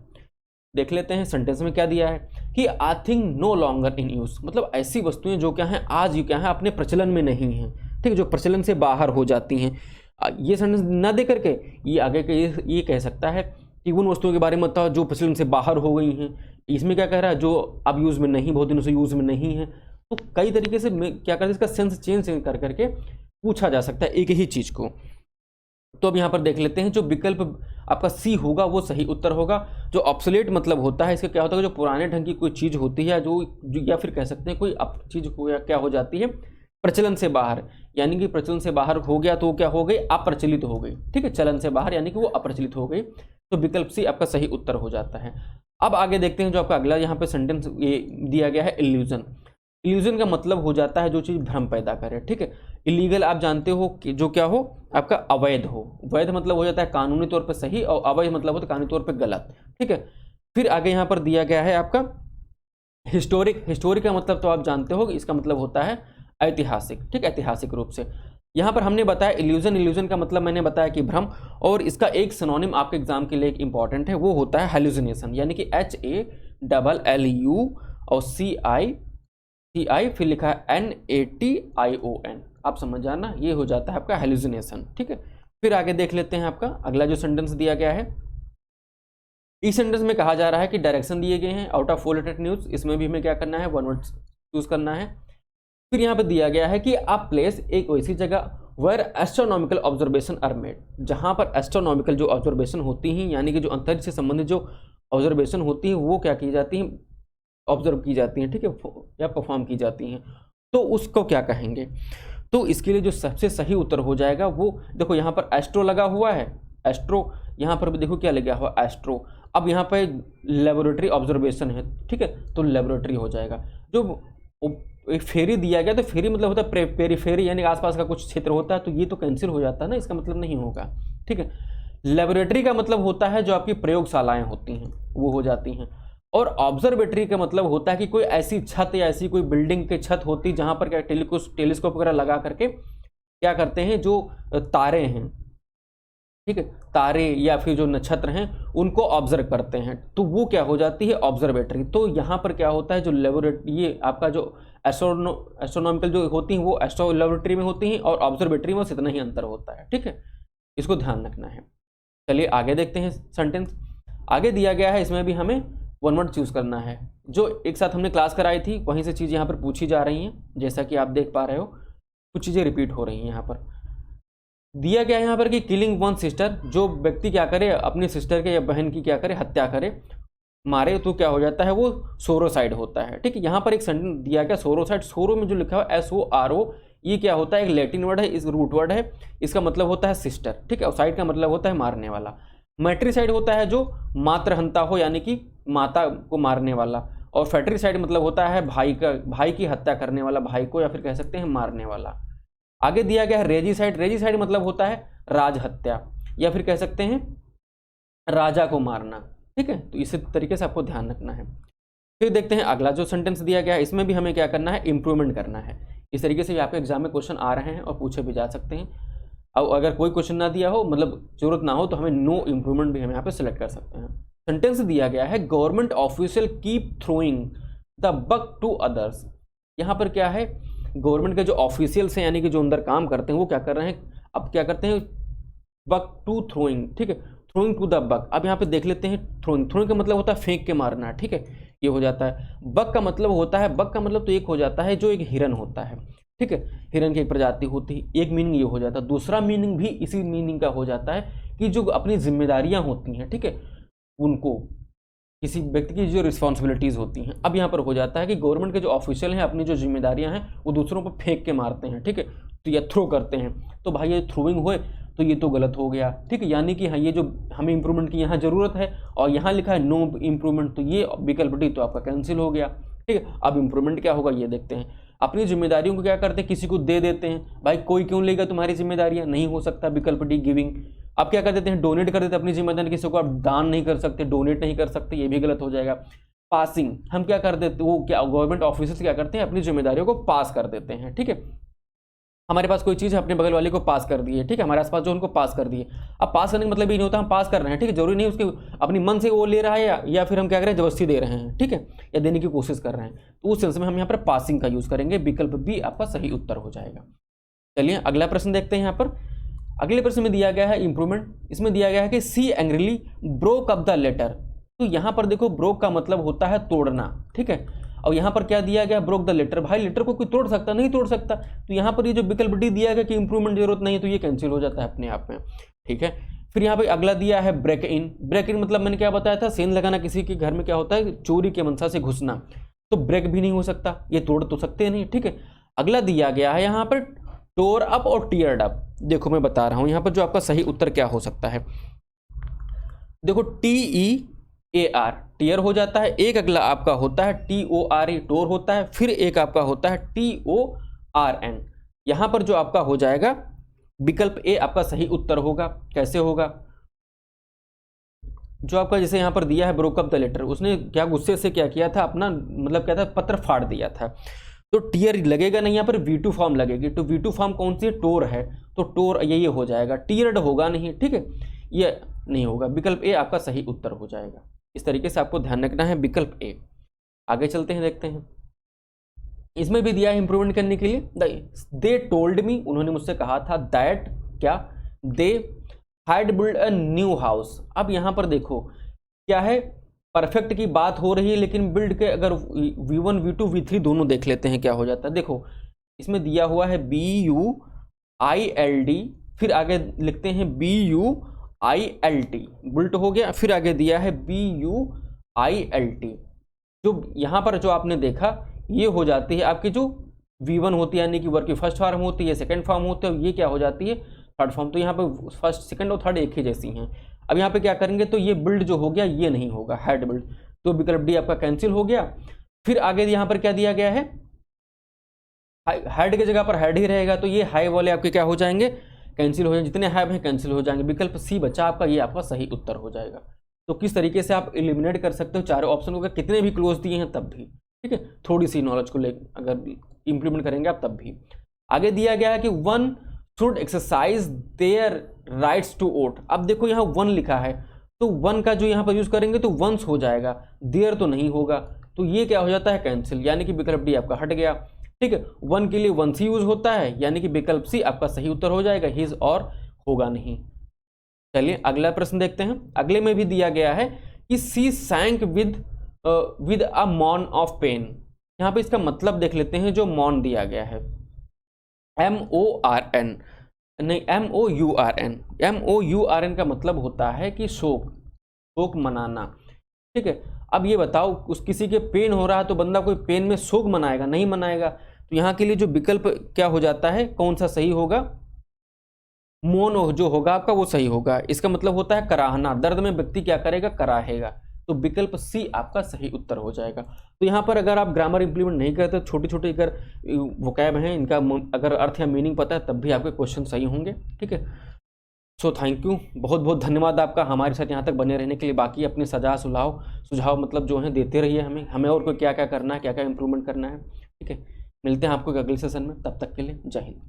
देख लेते हैं सेंटेंस में क्या दिया है कि I think no longer in use, मतलब ऐसी वस्तुएं जो क्या हैं आज क्या है अपने प्रचलन में नहीं है, ठीक है, जो प्रचलन से बाहर हो जाती हैं। ये सेंटेंस ना दे करके ये आगे के ये कह सकता है कि उन वस्तुओं के बारे में बताओ जो प्रचलन से बाहर हो गई हैं। इसमें क्या कह रहा है, जो अब यूज़ में नहीं, बहुत दिनों से यूज़ में नहीं है। तो कई तरीके से क्या करते हैं, इसका सेंस चेंज कर करके पूछा जा सकता है एक ही चीज़ को। तो अब यहाँ पर देख लेते हैं, जो विकल्प आपका सी होगा वो सही उत्तर होगा। जो ऑब्सोलेट मतलब होता है, इसका क्या होता है, जो पुराने ढंग की कोई चीज़ होती है, जो या फिर कह सकते हैं कोई चीज़ क्या हो जाती है प्रचलन से बाहर, यानी कि प्रचलन से बाहर हो गया तो क्या हो गई, अप्रचलित हो गई, ठीक है। चलन से बाहर यानी कि वो अप्रचलित हो गई, तो विकल्प सी आपका सही उत्तर हो जाता है। अब आगे देखते हैं, जो आपका अगला यहाँ पे सेंटेंस ये दिया गया है, इल्यूजन। इल्यूजन का मतलब हो जाता है जो चीज़ भ्रम पैदा करे, ठीक है। इलीगल आप जानते हो कि जो क्या हो आपका अवैध हो, वैध मतलब हो जाता है कानूनी तौर पर सही, और अवैध मतलब होता है कानूनी तौर पर गलत, ठीक है। फिर आगे यहाँ पर दिया गया है आपका हिस्टोरिक। हिस्टोरिक का मतलब तो आप जानते हो, इसका मतलब होता है ऐतिहासिक, ठीक है, ऐतिहासिक रूप से। यहाँ पर हमने बताया इल्यूजन, इल्यूजन का मतलब मैंने बताया कि भ्रम, और इसका एक सिनोनिम आपके एग्जाम के लिए एक इंपॉर्टेंट है, वो होता है हेलुसिनेशन, यानी कि HALLU और CI फिर लिखा है NATION, आप समझ जाना, ये हो जाता है आपका हेलुसिनेशन, ठीक है। फिर आगे देख लेते हैं आपका अगला जो सेंटेंस दिया गया है। इस सेंटेंस में कहा जा रहा है कि डायरेक्शन दिए गए हैं आउट ऑफ 4 लेटर न्यूज, इसमें भी हमें क्या करना है, 1 वर्ड चूज करना है। फिर यहाँ पे दिया गया है कि आप प्लेस एक वैसी जगह where astronomical observation are made, जहाँ पर एस्ट्रोनॉमिकल जो ऑब्जर्वेशन होती हैं, यानी कि जो अंतरिक्ष से संबंधित जो ऑब्जर्वेशन होती हैं वो क्या की जाती हैं, ऑब्जर्व की जाती हैं, ठीक है, या परफॉर्म की जाती हैं, तो उसको क्या कहेंगे। तो इसके लिए जो सबसे सही उत्तर हो जाएगा वो देखो, यहाँ पर एस्ट्रो लगा हुआ है, एस्ट्रो, यहाँ पर भी देखो क्या लगा हुआ एस्ट्रो। अब यहाँ पर लेबोरेटरी ऑब्जर्वेशन है, ठीक है, तो लेबोरेटरी हो जाएगा। जो एक फेरी दिया गया, तो फेरी मतलब होता है पेरीफेरी, यानी आसपास का कुछ क्षेत्र होता है, तो ये तो कैंसिल हो जाता है ना, इसका मतलब नहीं होगा, ठीक है। लेबोरेटरी का मतलब होता है जो आपकी प्रयोगशालाएं होती हैं वो हो जाती हैं, और ऑब्जर्वेटरी का मतलब होता है कि कोई ऐसी छत या ऐसी कोई बिल्डिंग की छत होती जहां पर क्या टेलीस्कोप वगैरह लगा करके क्या करते हैं, जो तारे हैं, ठीक है, तारे या फिर जो नक्षत्र हैं उनको ऑब्जर्व करते हैं, तो वो क्या हो जाती है ऑब्जर्वेटरी। तो यहाँ पर क्या होता है, जो लेबोरेटरी, ये आपका जो एस्ट्रोनॉमिकल जो होती हैं वो एस्ट्रो लेबोरेटरी में होती हैं, और ऑब्जर्वेटरी में इतना ही अंतर होता है, ठीक है, इसको ध्यान रखना है। चलिए आगे देखते हैं सेंटेंस। आगे दिया गया है, इसमें भी हमें 1 वर्ड चूज करना है। जो एक साथ हमने क्लास कराई थी वहीं से चीज़ यहाँ पर पूछी जा रही हैं, जैसा कि आप देख पा रहे हो कुछ चीज़ें रिपीट हो रही हैं। यहाँ पर दिया गया है यहाँ पर कि किलिंग वन सिस्टर, जो व्यक्ति क्या करे अपनी सिस्टर के या बहन की क्या करे, हत्या करे, मारे, तो क्या हो जाता है वो सोरोसाइड होता है, ठीक है। यहाँ पर एक सेंटेंस दिया गया सोरोसाइड, सोरो में जो लिखा हुआ SORO, ये क्या होता है, एक लैटिन वर्ड है, इस रूट वर्ड है, इसका मतलब होता है सिस्टर, ठीक है, और साइड का मतलब होता है मारने वाला। मैट्रिसाइड होता है जो मातृहंता हो, यानी कि माता को मारने वाला, और फैट्रिसाइड मतलब होता है भाई की हत्या करने वाला, भाई को या फिर कह सकते हैं मारने वाला। आगे दिया गया है रेजिसाइड, रेजिसाइड मतलब होता है राज हत्या, या फिर कह सकते हैं राजा को मारना, ठीक है। तो इसी तरीके से आपको ध्यान रखना है। फिर देखते हैं अगला जो सेंटेंस दिया गया है, इसमें भी हमें क्या करना है, इंप्रूवमेंट करना है। इस तरीके से आपके एग्जाम में क्वेश्चन आ रहे हैं और पूछे भी जा सकते हैं। अब अगर कोई क्वेश्चन ना दिया हो, मतलब जरूरत ना हो, तो हमें नो इंप्रूवमेंट भी हम यहाँ पे सिलेक्ट कर सकते हैं। सेंटेंस दिया गया है, government official keep throwing the buck to others. यहाँ पर क्या है, गवर्नमेंट के जो ऑफिशियल्स हैं यानी कि जो अंदर काम करते हैं वो क्या कर रहे हैं, अब क्या करते हैं, बक टू थ्रोइंग, ठीक है, थ्रोइंग टू द बक। अब यहाँ पे देख लेते हैं, थ्रोइंग, थ्रोइंग का मतलब होता है फेंक के मारना, ठीक है, ये हो जाता है। बक का मतलब होता है, बक का मतलब तो एक हो जाता है जो एक हिरन होता है, ठीक है, हिरन की एक प्रजाति होती है, एक मीनिंग ये हो जाता है। दूसरा मीनिंग भी इसी मीनिंग का हो जाता है कि जो अपनी जिम्मेदारियां होती हैं, ठीक है, उनको, किसी व्यक्ति की जो रिस्पॉन्सिबिलिटीज़ होती हैं। अब यहाँ पर हो जाता है कि गवर्नमेंट के जो ऑफिशियल हैं अपनी जो जिम्मेदारियां हैं वो दूसरों पर फेंक के मारते हैं, ठीक है, तो या थ्रो करते हैं। तो भाई ये थ्रोइंग हुए तो ये तो गलत हो गया, ठीक है, यानी कि हाँ ये जो हमें इंप्रूवमेंट की यहाँ ज़रूरत है और यहाँ लिखा है नो इंप्रूवमेंट, तो ये विकल्प डी तो आपका कैंसिल हो गया, ठीक है। अब इंप्रूवमेंट क्या होगा ये देखते हैं। अपनी जिम्मेदारियों को क्या करते हैं, किसी को दे देते हैं। भाई कोई क्यों लेगा तुम्हारी जिम्मेदारियां, नहीं हो सकता, विकल्प डी गिविंग। आप क्या कर देते हैं, डोनेट कर देते हैं अपनी जिम्मेदारी, किसी को आप दान नहीं कर सकते, डोनेट नहीं कर सकते, ये भी गलत हो जाएगा। पासिंग, हम क्या कर देते, वो क्या गवर्नमेंट ऑफिसर्स क्या करते हैं, अपनी जिम्मेदारियों को पास कर देते हैं, ठीक है। हमारे पास कोई चीज़ है, अपने बगल वाले को पास कर दिए, ठीक है, हमारे आसपास जो उनको पास कर दिए। अब पास करने का मतलब ये नहीं होता हम पास कर रहे हैं, ठीक है, जरूरी नहीं उसके अपनी मन से वो ले रहा है या फिर हम क्या कर रहे हैं, जबरदस्ती दे रहे हैं, ठीक है, या देने की कोशिश कर रहे हैं, तो उस सेंस में हम यहाँ पर पासिंग का यूज़ करेंगे। विकल्प बी आपका सही उत्तर हो जाएगा। चलिए अगला प्रश्न देखते हैं। यहाँ पर अगले प्रश्न में दिया गया है इंप्रूवमेंट, इसमें दिया गया है कि she angrily broke up the letter. तो यहाँ पर देखो ब्रोक का मतलब होता है तोड़ना, ठीक है, और यहाँ पर क्या दिया गया, ब्रोक द लेटर। भाई लेटर को कोई तोड़ सकता, नहीं तोड़ सकता, तो यहाँ पर ये जो विकल्प डी दिया गया कि इंप्रूवमेंट जरूरत नहीं है, तो ये कैंसिल हो जाता है अपने आप में, ठीक है। फिर यहाँ पे अगला दिया है ब्रेक इन। ब्रेक इन मतलब मैंने क्या बताया था, सेंध लगाना, किसी के घर में क्या होता है, चोरी के मंशा से घुसना, तो ब्रेक भी नहीं हो सकता, ये तोड़ तो सकते नहीं, ठीक है। अगला दिया गया है यहाँ पर टोर अप और टीयर्ड अप। देखो मैं बता रहा हूँ यहाँ पर जो आपका सही उत्तर क्या हो सकता है। देखो TEAR टीयर हो जाता है, एक अगला आपका होता है TORE टोर होता है, फिर एक आपका होता है TORN। यहाँ पर जो आपका हो जाएगा विकल्प ए आपका सही उत्तर होगा। कैसे होगा, जो आपका जैसे यहाँ पर दिया है ब्रोकअप द लेटर, उसने क्या गुस्से से क्या किया था, अपना मतलब क्या था, पत्र फाड़ दिया था, तो टीयर लगेगा नहीं, यहाँ पर V2 फॉर्म लगेगी। तो V2 फॉर्म कौन सी, टोर है, तो टोर ये हो जाएगा, टीयर्ड होगा नहीं, ठीक है, ये नहीं होगा। विकल्प ए आपका सही उत्तर हो जाएगा। इस तरीके से आपको ध्यान रखना है, विकल्प ए। आगे चलते हैं, देखते हैं। इसमें भी दिया है इंप्रूवमेंट करने के लिए, दे टोल्ड मी, उन्होंने मुझसे कहा था, दैट क्या, they had build a new house. अब यहाँ पर देखो क्या है, परफेक्ट की बात हो रही है, लेकिन बिल्ड के अगर V1 V2 V3 दोनों देख लेते हैं क्या हो जाता है। देखो इसमें दिया हुआ है BUILD, फिर आगे लिखते हैं BUILT, बुल्ट हो गया, फिर आगे दिया है BUILT। जो यहाँ पर जो आपने देखा ये हो जाती है आपकी जो V1 होती है, यानी कि वर्ग की फर्स्ट फॉर्म होती है, सेकंड फॉर्म होती है, ये क्या हो जाती है, थर्ड फॉर्म। तो यहाँ पे फर्स्ट सेकंड और थर्ड एक ही जैसी हैं। अब यहाँ पे क्या करेंगे, तो ये बिल्ड जो हो गया ये नहीं होगा, हैड बिल्ड, तो विकल्प डी आपका कैंसिल हो गया। फिर आगे यहाँ पर क्या दिया गया है, हैड की जगह पर हैड ही रहेगा, तो ये हाई वाले आपके क्या हो जाएंगे, कैंसिल हो जाएंगे, जितने हैव हैं कैंसिल हो जाएंगे। विकल्प सी बचा आपका, ये आपका सही उत्तर हो जाएगा। तो किस तरीके से आप एलिमिनेट कर सकते हो चारों ऑप्शन को, कितने भी क्लोज दिए हैं तब भी, ठीक है, थोड़ी सी नॉलेज को ले अगर इंप्लीमेंट करेंगे आप तब भी। आगे दिया गया है कि one should exercise their rights to vote. अब देखो यहाँ वन लिखा है, तो वन का जो यहाँ पर यूज करेंगे तो वंस हो जाएगा, देयर तो नहीं होगा, तो ये क्या हो जाता है, कैंसिल, यानी कि विकल्प डी आपका हट गया, ठीक है। वन के लिए वंस ही यूज होता है, यानी कि विकल्प सी आपका सही उत्तर हो जाएगा, हिज और होगा नहीं। चलिए अगला प्रश्न देखते हैं। अगले में भी दिया गया है कि सी सैंक विद अ मॉन ऑफ पेन। यहाँ पे इसका मतलब देख लेते हैं, जो मॉन दिया गया है MORN नहीं MOURN, MOURN का मतलब होता है कि शोक मनाना, ठीक है। अब ये बताओ उस किसी के पेन हो रहा है तो बंदा कोई पेन में शोक मनाएगा, नहीं मनाएगा, तो यहाँ के लिए जो विकल्प क्या हो जाता है, कौन सा सही होगा, मोन जो होगा आपका वो सही होगा। इसका मतलब होता है कराहना, दर्द में व्यक्ति क्या करेगा, कराहेगा, तो विकल्प सी आपका सही उत्तर हो जाएगा। तो यहाँ पर अगर आप ग्रामर इंप्लीमेंट नहीं करते, छोटे छोटे अगर वोकैब हैं इनका अगर अर्थ या मीनिंग पता है, तब भी आपके क्वेश्चन सही होंगे, ठीक है। सो थैंक यू, बहुत बहुत धन्यवाद आपका हमारे साथ यहाँ तक बने रहने के लिए। बाकी अपने सुझाव मतलब जो है देते रहिए हमें और कोई क्या क्या करना है, क्या क्या इंप्रूवमेंट करना है। ठीक है, मिलते हैं आपको अगले सेशन में, तब तक के लिए जय हिंद।